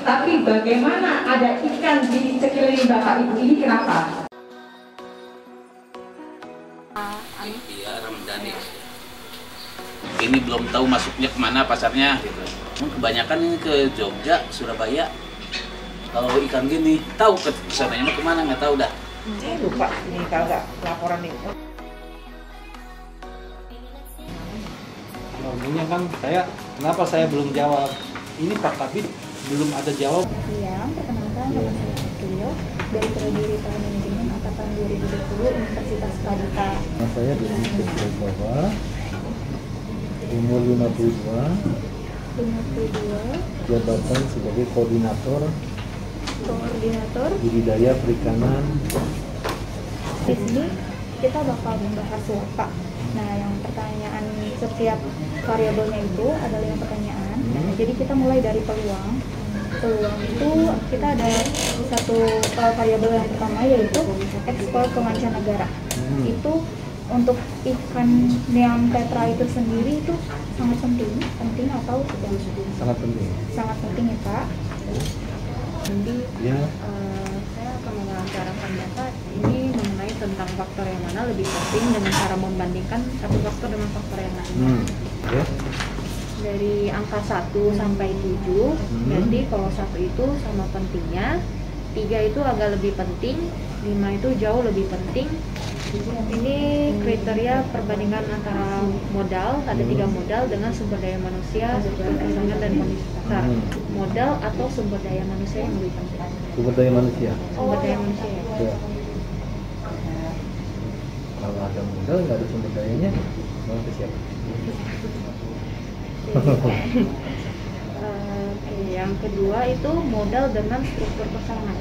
Tapi bagaimana ada ikan di sekeliling Bapak Ibu ini, kenapa? Iya, Ramadhani. Ini belum tahu masuknya kemana pasarnya gitu. Kebanyakan ini ke Jogja, Surabaya. Kalau ikan gini, tahu ke sananya kemana nggak tahu dah. Saya lupa ini kalau nggak laporan itu. Ngomongnya kan kenapa saya belum jawab? Ini Pak Kabid belum ada jawab. Iya, perkenalkan nama saya Tuyo dari Prodi Retail Manajemen angkatan 2020 Universitas Pradita. Nama saya Deni Supriyobawa, umur 52, jabatan sebagai koordinator budidaya perikanan. Di sini kita bakal membahas wapak. Nah, yang pertanyaan setiap variabelnya itu adalah yang pertanyaan. Jadi kita mulai dari peluang. Peluang itu kita ada satu variabel yang pertama yaitu ekspor ke mancanegara. Itu untuk ikan neon tetra itu sendiri itu sangat penting atau tidak? Sangat penting. Sangat penting ya Pak. Jadi Ya. saya akan mewawancarakan Bapak ini mengenai tentang faktor yang mana lebih penting dengan cara membandingkan satu faktor dengan faktor yang lain. Ya. Dari angka 1 sampai 7, berarti kalau 1 itu sama pentingnya, 3 itu agak lebih penting, 5 itu jauh lebih penting. Ini kriteria perbandingan antara modal, ada 3 modal dengan sumber daya manusia, sumber persaingan dan kondisi pasar. Modal atau sumber daya manusia yang lebih penting? Sumber daya manusia. Sumber daya manusia ya? Ya. Kalau ada modal nggak ada sumber dayanya, mau ke siapa? Yang kedua itu modal dengan struktur persaingan.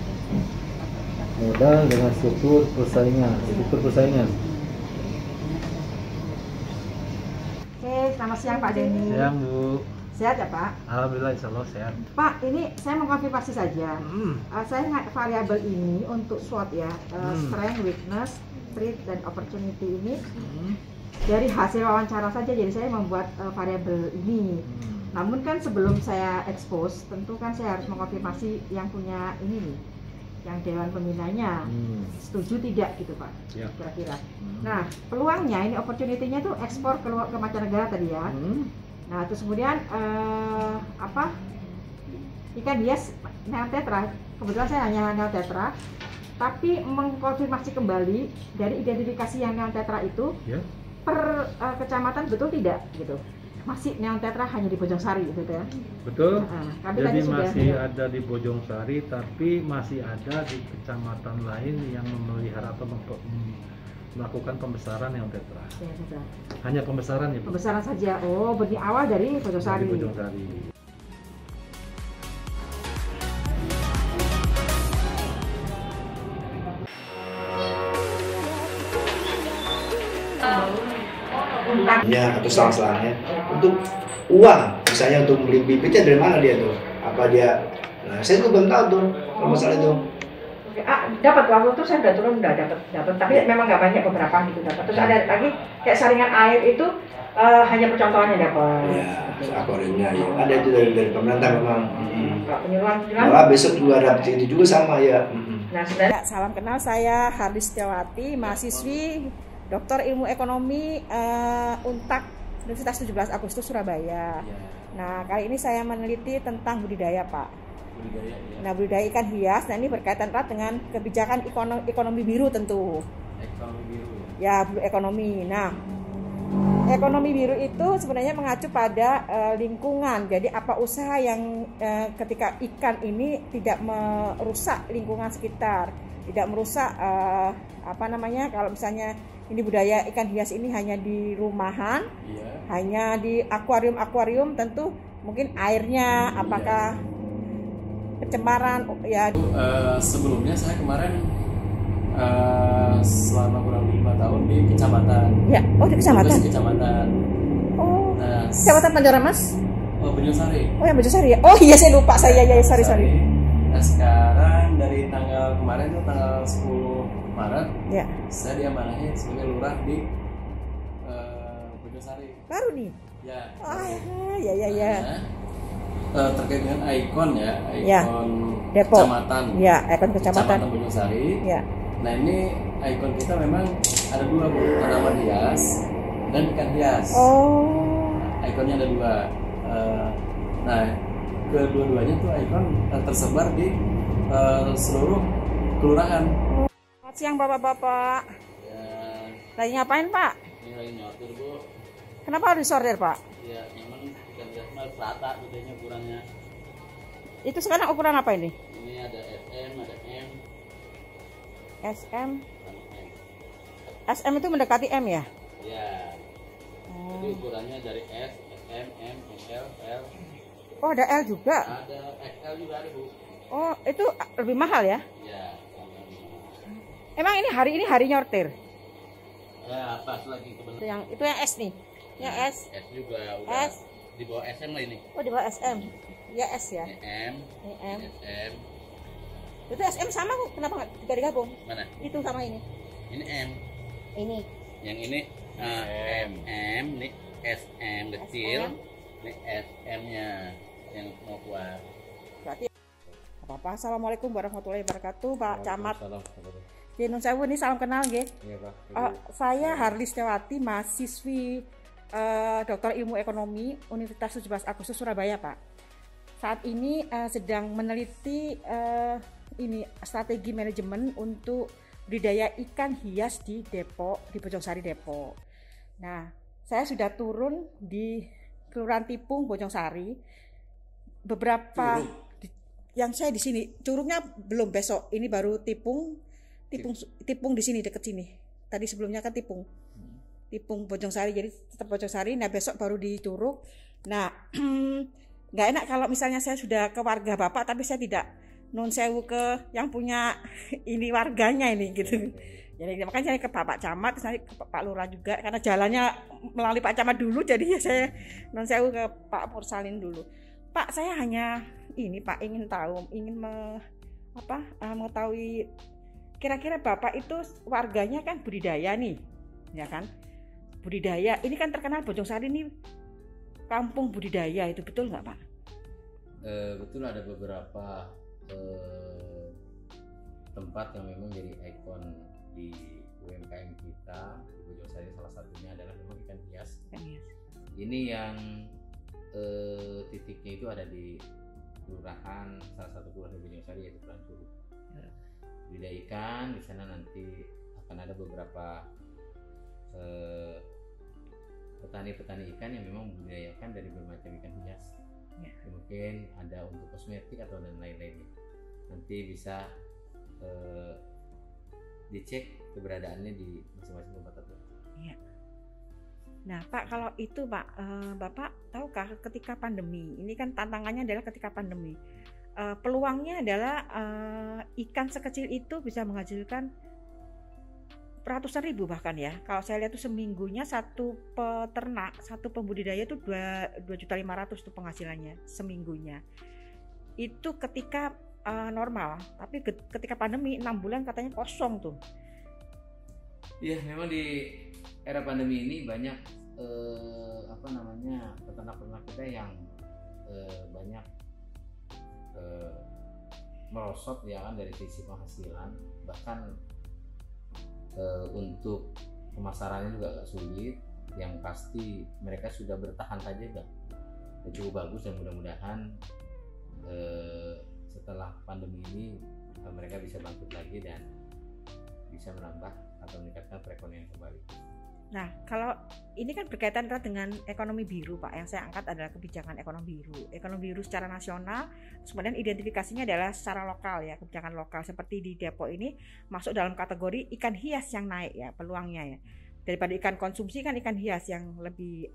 Modal dengan struktur persaingan. Oke, selamat siang Pak Denny. Siang Bu. Sehat ya Pak? Alhamdulillah insya Allah sehat. Pak, ini saya mau konfirmasi saja. Saya ingat variabel ini untuk SWOT ya, strength, weakness, threat, dan opportunity ini dari hasil wawancara saja. Jadi saya membuat variabel ini. Namun kan sebelum saya expose, tentu kan saya harus mengkonfirmasi yang punya ini nih, yang dewan pembinanya setuju tidak gitu Pak, Ya. kira-kira. Nah, peluangnya ini opportunity-nya tuh ekspor ke mancanegara tadi ya. Nah, terus kemudian ikan hias neon tetra, kebetulan saya hanya neon tetra, tapi mengkonfirmasi kembali dari identifikasi yang neon tetra itu per kecamatan betul tidak gitu. Masih neon tetra hanya di Bojongsari gitu ya. Betul. Tapi Jadi tadi sudah masih ada di Bojongsari, tapi masih ada di kecamatan lain yang memelihara atau melakukan pembesaran neon tetra. Ya, sudah. Hanya pembesaran ya Bu? Pembesaran saja. Oh, berawal dari Bojongsari. Dari Bojongsari. Atau selang-selangnya untuk uang, misalnya untuk beli bibitnya dari mana dia tuh? Apa dia? Nah, saya tuh belum tahu tuh kalau masalah itu. Dapat waktu itu saya udah turun udah dapat, tapi memang nggak banyak, beberapa gitu dapat. Terus ada lagi kayak saringan air itu hanya percontohannya dapat. Ya, akuariumnya ya. Ada itu dari pemerintah memang. Penyuluhan. Malah besok juga ada itu juga sama ya. Nah, sebenarnya salam kenal, saya Hardis Setiawati, mahasiswi Doktor Ilmu Ekonomi Untak Universitas 17 Agustus Surabaya. Nah, kali ini saya meneliti tentang budidaya, Pak. Nah, budidaya ikan hias. Nah, ini berkaitan erat dengan kebijakan ekonomi biru tentu. Ekonomi biru. Ya, blue ekonomi. Nah, ekonomi biru itu sebenarnya mengacu pada lingkungan. Jadi apa usaha yang ketika ikan ini tidak merusak lingkungan sekitar, tidak merusak kalau misalnya ini budaya ikan hias ini hanya di rumahan, hanya di akuarium, tentu mungkin airnya apakah pencemaran ya. Sebelumnya saya kemarin selama kurang 5 tahun di kecamatan. Ya, oh di kecamatan. Di kecamatan. Oh. Nah, Kecamatan Pancoran Mas? Oh, Bojongsari. Oh, yang Bojongsari ya. Oh iya, saya lupa saya ya, sorry. Nah, sekarang dari tanggal kemarin itu tanggal 10 Maret. Ya. Saya diamanahi sebagai lurah di Bojongsari. Baru nih. Ya. Oh, ya. Nah, terkait dengan ikon ya, Ya, ikon Depok. kecamatan. Ya, ikon kecamatan. Bojong-Sari. Ya. Nah ini ikon kita memang ada dua, Bu, tanaman hias dan ikan hias. Oh. Ikonnya ada dua. Nah kedua-duanya tuh ikon tersebar di seluruh kelurahan. Selamat siang Bapak-bapak. Ya, Lagi ngapain Pak? ini lagi nyortir, Bu. Kenapa harus disortir Pak? Ya, memang ikan hias mah rata bedanya ukurannya. Itu sekarang ukuran apa ini? Ini ada SM, ada M, SM. sama M. SM itu mendekati M ya? Ya, Oh, jadi ukurannya dari S, SM, M, L, L. oh ada L juga. Ada XL juga ada, Bu. Oh, itu lebih mahal ya? Ya, Emang ini hari nyortir? ya pas lagi Itu kebetulan. yang S nih. Ya S. S juga udah S. di bawah SM lah ini. Oh di bawah SM. Ya S ya. Ini M, Ini M. SM. Itu SM sama kok. Kenapa nggak tidak digabung? Mana? Itu sama ini. Ini M. Ini. Yang ini M, ini SM kecil. SM. Ini SM-nya yang mau keluar. Berarti apa-apa. Assalamualaikum warahmatullahi wabarakatuh, Pak Camat. Waalaikumsalam. Nggih, nun sewu ini salam kenal nggih. Iya Pak. Saya Harlis Tewati, mahasiswi Doktor Ilmu Ekonomi Universitas 17 Agustus Surabaya, Pak. Saat ini sedang meneliti ini strategi manajemen untuk budidaya ikan hias di Depok, di Bojongsari Depok. Nah, saya sudah turun di Kelurahan Tipung Bojongsari. Beberapa yang saya di sini, Curugnya belum besok. Ini baru Tipung di sini deket sini. Tadi sebelumnya kan Tipung Bojongsari, jadi tetap Bojongsari. Nah besok baru di Curug. Nah nggak enak kalau misalnya saya sudah ke warga Bapak tapi saya tidak nun sewu ke yang punya ini warganya ini gitu. Jadi makanya saya ke Bapak Camat, terus nanti ke Pak Lurah juga karena jalannya melalui Pak Camat dulu, jadi ya saya nun sewu ke Pak Pursalin dulu. Pak, saya hanya ini Pak ingin tahu, mengetahui kira-kira Bapak itu warganya kan budidaya nih, ya kan? Budidaya, ini kan terkenal Bojongsari ini kampung budidaya, itu betul nggak Pak? Betul, ada beberapa tempat yang memang jadi ikon di UMKM kita di Bojongsari. Salah satunya adalah memang ikan hias. Ini yang titiknya itu ada di kelurahan, salah satu kelurahan di Bojongsari yaitu Kelurahan Curug. Budidaya ikan di sana nanti akan ada beberapa petani-petani ikan yang memang membudidayakan dari bermacam ikan hias. Mungkin ada untuk kosmetik atau dan lain-lainnya. Nanti bisa dicek keberadaannya di masing-masing tempat tertentu. Iya. Nah Pak, kalau itu Pak, Bapak tahukah ketika pandemi, ini kan tantangannya adalah ketika pandemi, peluangnya adalah ikan sekecil itu bisa menghasilkan ratusan ribu bahkan ya. Kalau saya lihat tuh seminggunya satu peternak, satu pembudidaya itu 2.500.000 tuh penghasilannya seminggunya. Itu ketika normal, tapi ketika pandemi 6 bulan katanya kosong tuh. Iya, memang di era pandemi ini banyak peternak-peternak kita yang banyak merosot ya kan dari sisi penghasilan, bahkan untuk pemasarannya juga agak sulit. Yang pasti mereka sudah bertahan saja udah cukup bagus, dan mudah-mudahan setelah pandemi ini mereka bisa bangkit lagi dan bisa menambah atau meningkatkan perekonomian kembali. Nah, kalau ini kan berkaitan dengan ekonomi biru Pak, yang saya angkat adalah kebijakan ekonomi biru. Ekonomi biru secara nasional, kemudian identifikasinya adalah secara lokal ya, kebijakan lokal. Seperti di Depok ini masuk dalam kategori ikan hias yang naik ya peluangnya ya. Daripada ikan konsumsi kan ikan hias yang lebih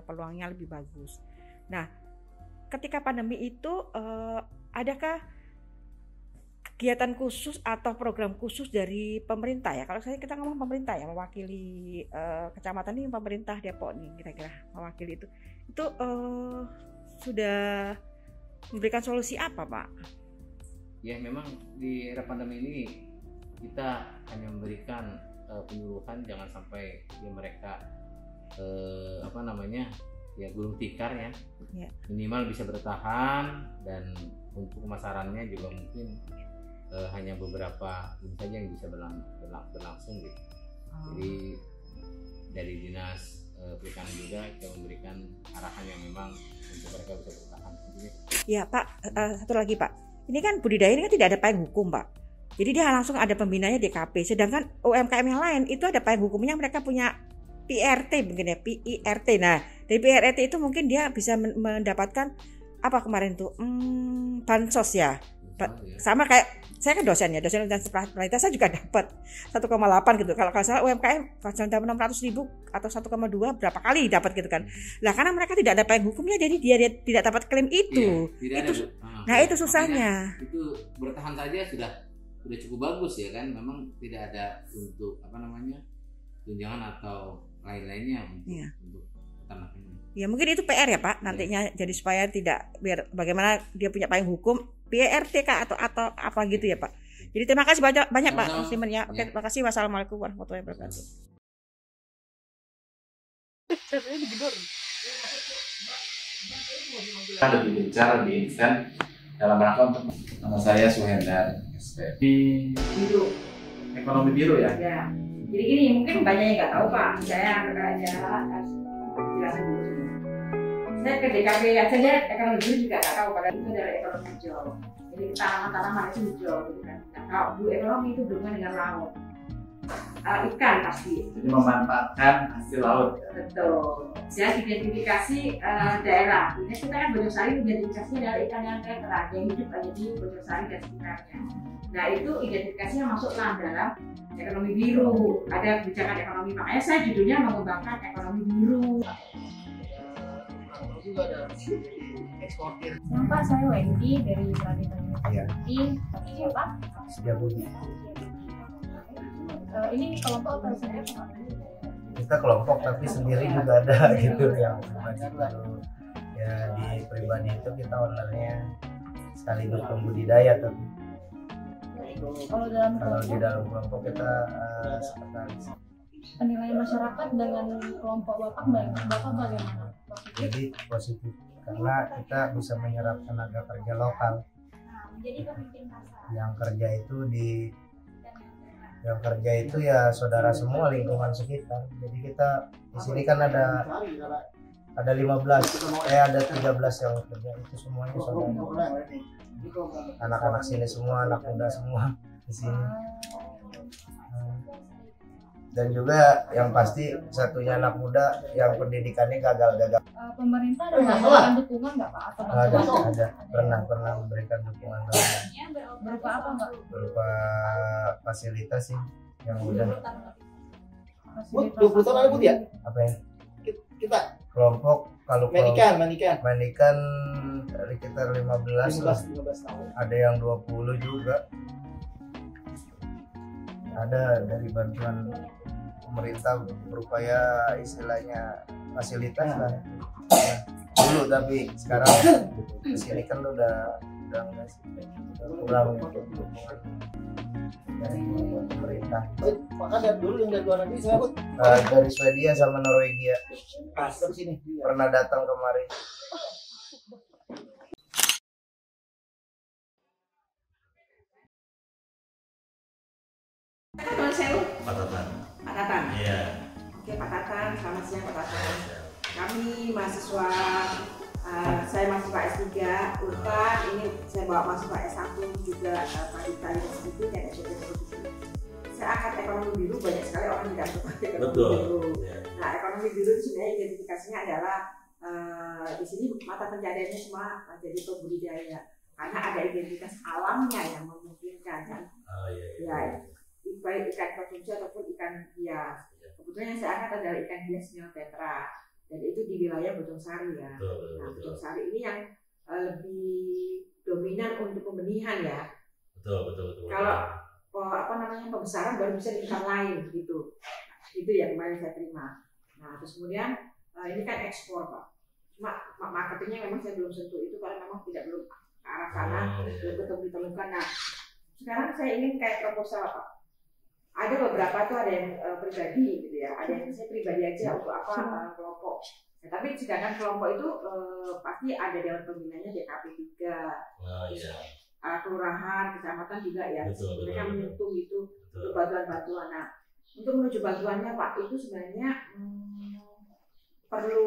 peluangnya lebih bagus. Nah, ketika pandemi itu adakah kegiatan khusus atau program khusus dari pemerintah ya? Kalau kita ngomong pemerintah ya, mewakili kecamatan ini, pemerintah Depok nih kira-kira mewakili itu sudah memberikan solusi apa Pak? Ya memang di era pandemi ini kita hanya memberikan penyuluhan jangan sampai mereka ya gulung tikar ya. Ya. Minimal bisa bertahan, dan untuk pemasarannya juga mungkin hanya beberapa ini saja yang bisa berlangsung gitu. Jadi dari dinas perikanan juga kita memberikan arahan yang memang untuk mereka bisa bertahan. Ya Pak, satu lagi Pak, ini kan budidaya ini kan tidak ada payung hukum Pak. Jadi dia langsung ada pembinanya DKP. Sedangkan UMKM yang lain itu ada payung hukumnya, mereka punya PRT mungkin ya, PIRT. Nah dari PIRT itu mungkin dia bisa mendapatkan apa kemarin tuh bansos ya. Sama kayak saya kan dosen universitas penelitian, saya juga dapat 1,8 gitu. Kalau salah UMKM kalau dapat 600.000 atau 1,2 berapa kali dapat gitu kan. Lah karena mereka tidak ada payung hukumnya, jadi dia tidak dapat klaim itu. Iya, itu itu susahnya. Itu bertahan saja sudah cukup bagus ya kan. Memang tidak ada untuk tunjangan atau lain-lainnya untuk peternak ini. Ya mungkin itu PR ya Pak nantinya, jadi supaya tidak, biar bagaimana dia punya payung hukum PRT Kak atau apa gitu ya Pak. Jadi terima kasih banyak Pak Muslimin ya. Oke, terima kasih. Wassalamualaikum warahmatullahi wabarakatuh. Kita lebih gencar lebih intens dalam rangka untuk nama saya Suhendar di biru, ekonomi biru ya. Ya. Jadi gini, mungkin banyak yang nggak tahu Pak. Saya jelasin dulu. Saya ke DKP aja lihat ekonomi biru juga nggak tahu, padahal itu dari ekonomi hijau. Jadi tanaman-tanaman itu hijau, gitu kan. Kalau blue ekonomi itu berhubungan dengan laut, ikan pasti. Jadi memanfaatkan hasil laut. Betul. Saya identifikasi daerah. Ini kita kan Bojong Sari identifikasinya adalah ikan yang tetra yang hidup ada di Bojong Sari dan sekitarnya. Nah itu identifikasinya masuklah dalam ekonomi biru. Ada kebijakan ekonomi, makanya saya judulnya mengembangkan ekonomi biru. Juga ada eksportir. Pak, saya Wendy dari Pradita University. Siapa? Setiabudi. Ini kelompok atau saya? Kita kelompok tapi sendiri juga ada gitu yang pribadi dulu. Ya di pribadi itu kita ownernya sekaligus pembudidaya tapi kalau di dalam kelompok kita sekretaris. Penilaian masyarakat dengan kelompok Bapak bagaimana? Jadi positif karena kita bisa menyerap tenaga kerja lokal. Yang kerja itu ya saudara semua lingkungan sekitar. Jadi kita di sini kan ada 13 ada 13 yang kerja, itu semuanya saudara. Anak-anak sini semua, anak muda semua di sini. Dan juga yang pasti satunya anak muda yang pendidikannya gagal. Pemerintah ada memberikan dukungan nggak Pak? Atau ada pernah memberikan dukungan. Berupa apa Pak? Berupa fasilitas sih yang udah. 20 tahun lalu ya? Apa ya? Kita kelompok kalau Manikan sekitar 15 tahun. Ada yang 20 juga. Ada dari bantuan pemerintah berupaya istilahnya fasilitas lah. Dulu tapi sekarang di sini kan udah enggak sih, kurang dukungan dari pemerintah. Makanya dulu yang dari luar negeri saya dari Swedia sama Norwegia. pas ke sini. Pernah datang kemari. Pak Tatan. Iya. Oke Pak Tatan, selamat siang Pak Tatan. Kami mahasiswa, saya mahasiswa S3 Unpad, ini saya bawa mahasiswa S1 juga Pradita University dan SMP Produksi. Saya angkat ekonomi biru, banyak sekali orang tidak suka ekonomi biru. Nah ekonomi biru itu sebenarnya identifikasinya adalah di sini mata pencariannya semua jadi pembudidaya, karena ada identitas alamnya yang memungkinkan kan. Baik ikan konsumsi ataupun ikan hias. Kebetulan yang saya angkat adalah ikan hias Neotetra, dan itu di wilayah Bojong Sari ya. Nah, Bojong Sari ini yang lebih dominan untuk pembenihan ya. Betul. Kalau pembesaran baru bisa di tempat lain gitu. Itu ya kemarin saya terima. Nah terus kemudian ini kan ekspor Pak. Cuma marketingnya memang saya belum sentuh itu karena memang belum ke arah sana, belum ketemu ditemukan. Nah sekarang saya ingin kayak proposal Pak. Ada beberapa tuh ada yang pribadi gitu ya, ada yang saya pribadi aja untuk apa kelompok Nah, tapi sedangkan kelompok itu pasti ada Dewan Pembinanya DKP 3, kelurahan, kecamatan juga ya. Mereka menyentuh itu untuk bantuan-bantuan. Nah, untuk menuju bantuannya Pak itu sebenarnya perlu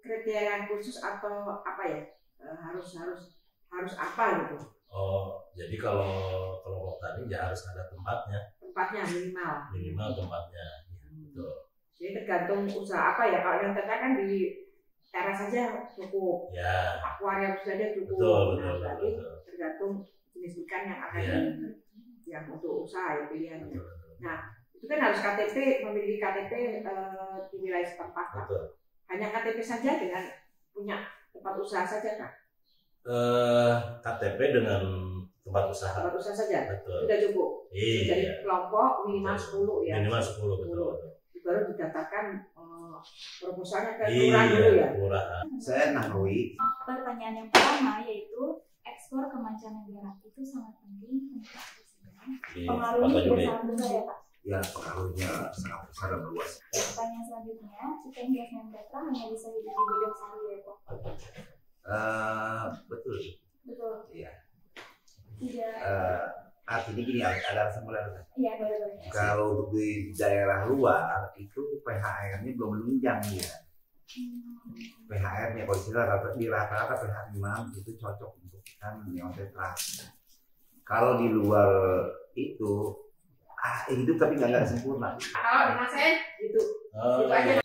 kriteria khusus atau apa ya? Harus apa gitu? Oh, jadi kalau kelompok tani ya harus ada tempatnya. Tempatnya minimal. Minimal tempatnya. Ya, betul. Jadi tergantung usaha apa ya. Kalau yang ternyata kan di teras saja cukup. Ya. Akuarium saja cukup. Betul. Tergantung jenis ikan yang akan yang untuk usaha ya pilihannya. Nah, itu kan harus KTP, memiliki KTP di wilayah setempat. Betul. Hanya KTP saja dengan punya tempat usaha saja kan? KTP dengan tempat usaha. Tempat usaha saja. Betul. Sudah cukup. Iya. Jadi kelompok minimal 10 ya. Minimal 10 betul. Baru didaftarkan proposalnya ke kelurahan dulu ya. Saya Nahwi. Pertanyaan yang pertama yaitu ekspor ke mancanegara itu sangat penting untuk presiden. Pengaruhnya juga sangat besar ya Pak? Ya, pengaruhnya sangat besar dan luas. Pertanyaan selanjutnya, ikan hias Nemtetra hanya bisa hidup di Bojong Sari Depok. Betul. Betul. Iya. Tidak. Artinya gini, ada rasa mulai. Iya, boleh. Kalau untuk di daerah luar itu pH airnya belum menunjang ya. pH airnya kalau di rata-rata pH 6 itu cocok untuk ikan Neotetra. Kalau di luar itu hidup tapi nggak sempurna. Kalau dengan saya gitu. Itu aja.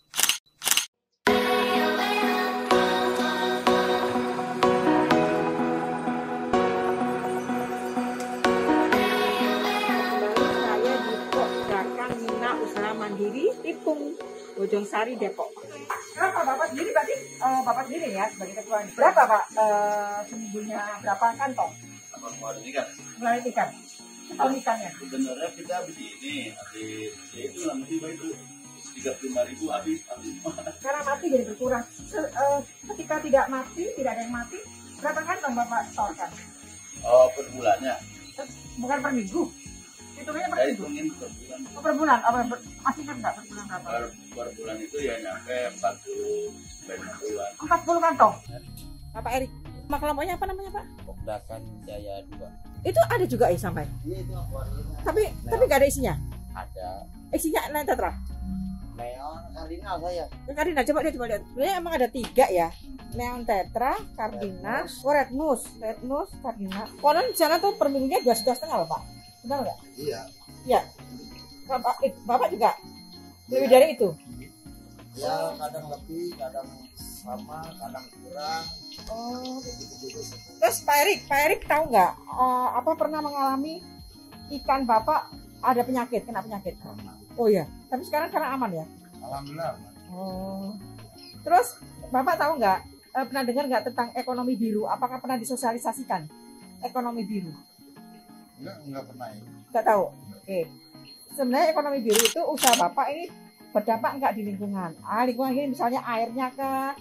Tipung, Bojong Sari, Depok. Kenapa Bapak sendiri berarti Bapak sendiri ya sebagai ketua? Berapa Pak seminggunya, berapa kantong? Melalui ikan. Tahun ikannya. Sebenarnya kita begini, habis itu namanya itu 35.000 habis. Karena mati jadi berkurang. Ketika tidak mati, tidak ada yang mati, berapa kantong Bapak setorkan? Oh, per bulannya. Bukan per minggu. Hitungnya per minggu. Per bulan. Oh, per bulan. Masih kan enggak per bulan berapa? Per bulan itu ya nyampe 40 50-an. 40 kantong. Bapak Erik. Nama kelompoknya apa namanya Pak? Pokdakan Jaya 2. Itu ada juga ya sampai? Iya itu akuariumnya. Tapi nggak ada isinya? Ada. Isinya Neotetra? Neon kardinal saya. Kardinal, coba lihat. Sebenarnya emang ada 3 ya. Neotetra, kardinal, red moose, kardinal. Konon di sana tuh per minggunya 2,5 loh Pak. Benar nggak? Iya. Iya. Bapak juga lebih dari itu? Ya kadang lebih, kadang sama, kadang kurang. Oh. Terus Pak Erik tahu nggak apa pernah mengalami ikan Bapak ada penyakit, kena penyakit? Oh ya, tapi sekarang aman ya? Alhamdulillah. Oh. Terus Bapak tahu nggak, pernah dengar nggak tentang ekonomi biru? Apakah pernah disosialisasikan ekonomi biru? Enggak pernah ya. Nggak tahu. Oke. Sebenarnya ekonomi biru itu usaha Bapak ini berdampak nggak di lingkungan? Lingkungan ini misalnya airnya kah,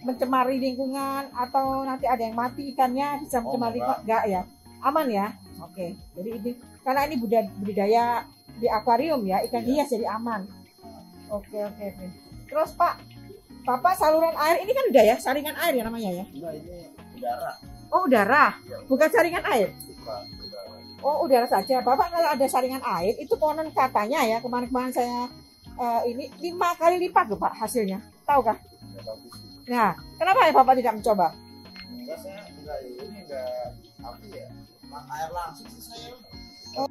mencemari lingkungan, atau nanti ada yang mati ikannya bisa mencemari enggak ya? Aman ya? Oke. Jadi ini karena ini budidaya di akuarium ya, ikan hias jadi aman. Oke. Terus Pak, Bapak saluran air ini kan udah ya, saringan air ya namanya ya? Enggak, ini udara. Oh udara, bukan saringan air? Bukan, udara. Oh udara saja. Bapak kalau ada saringan air itu konon katanya ya, kemarin saya ini 5 kali lipat loh Pak hasilnya. Tahu kah? Nah, kenapa ya Bapak tidak mencoba? Enggak, saya enggak apa ya. Air langsung sih saya. Oh,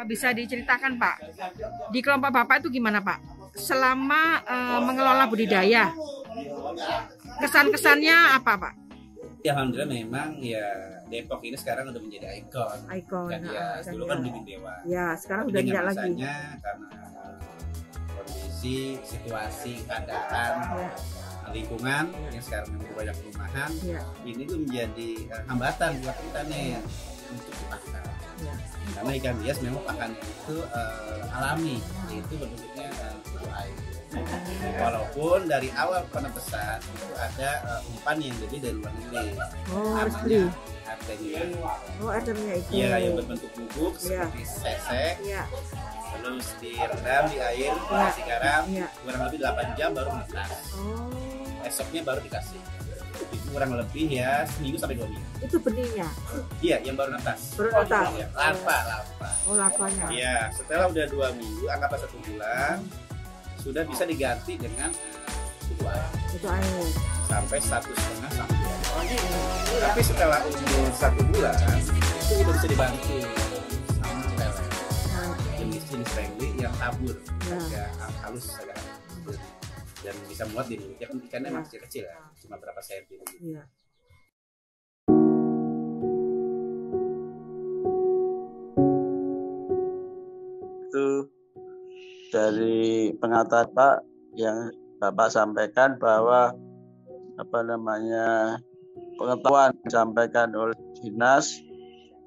bisa diceritakan Pak, di kelompok Bapak itu gimana Pak? Selama mengelola budidaya, kesan-kesannya apa Pak? Ya alhamdulillah memang ya Depok ini sekarang udah menjadi ikon. Ikon. Ya, dulu kan Blimbing Dewa. Ya, sekarang udah tidak lagi. Karena kondisi, situasi, keadaan, lingkungan yang sekarang memang banyak perumahan, ini tuh menjadi hambatan buat kita nih untuk dipakan. Karena ikan hias memang pakannya itu alami, yaitu bentuknya air. Walaupun dari awal penebesan itu ada umpan yang lebih dari luar negeri. Oh, harus beli. Artemia. Oh, artemia itu. Iya, yang berbentuk bubuk seperti sesek. Iya. Terus direndam di air, dikasih garam, kurang lebih 8 jam baru menetas. Oh. esoknya baru dikasih. Itu kurang lebih ya seminggu sampai 2 minggu. Itu benihnya. Iya, yang baru netas. Baru netas. Ya, larva. Oh, larvanya. Iya, setelah udah 2 minggu, anggaplah 1 bulan, sudah bisa diganti dengan susu air. Susu air. Sampai 1,5 sampai 2. Tapi setelah umur 1 bulan, itu udah bisa dibantu sama lele. Jenis friendly yang tabur, agak halus agak. Dan bisa muat di mulutnya, kan ikannya masih kecil ya, cuma berapa senti gitu. Iya. Itu dari pengatasan Pak yang Bapak sampaikan bahwa pengetahuan disampaikan oleh dinas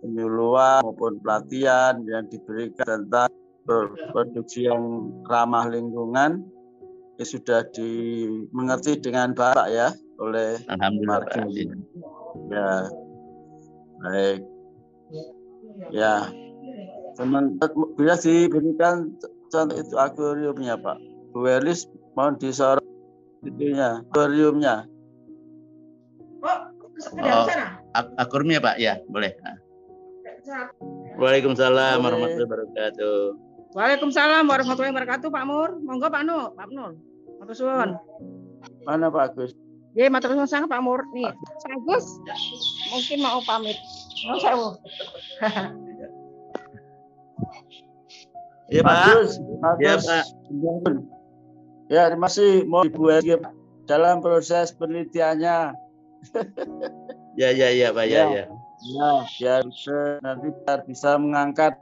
penyuluhan maupun pelatihan yang diberikan tentang produksi yang ramah lingkungan sudah dimengerti dengan Bapak ya oleh Alhamdulillah Pak. Ya, baik. Ya, bila diberikan contoh itu akuariumnya Pak. Bu Elis mohon disorot itunya, akuariumnya. Akuariumnya Pak, ya boleh. Waalaikumsalam warahmatullahi wabarakatuh. Waalaikumsalam warahmatullahi wabarakatuh Pak Mur. Monggo Pak Nur. Matur suwun. Mana Pak Agus? Ya, matur suwun sangat Pak Mur. Nih, Pak Agus mungkin mau pamit. Mau sewu. Ya Pak Agus. Ya Pak. Ya, terima kasih. Mau dibuat dalam proses penelitiannya. Ya Pak, ya. Ya, nanti bisa mengangkat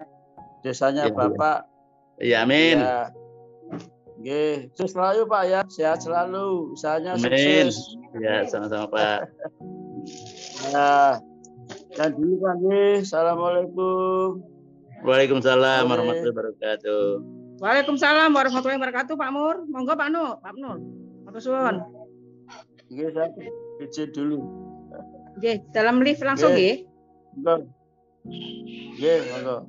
desanya ya, Bapak. Ya, amin. Ya. Oke, sukses selalu Pak ya, sehat selalu, usahanya amin. Sukses. Ya, sama-sama Pak. Ya, dan dulu Pak. Assalamualaikum. Waalaikumsalam warahmatullahi wabarakatuh. Waalaikumsalam warahmatullahi wabarakatuh Pak Mur. Monggo Pak Nur. Matur suwun. Oke, saya izin dulu. Oke, dalam lift langsung nggih. Oke, monggo.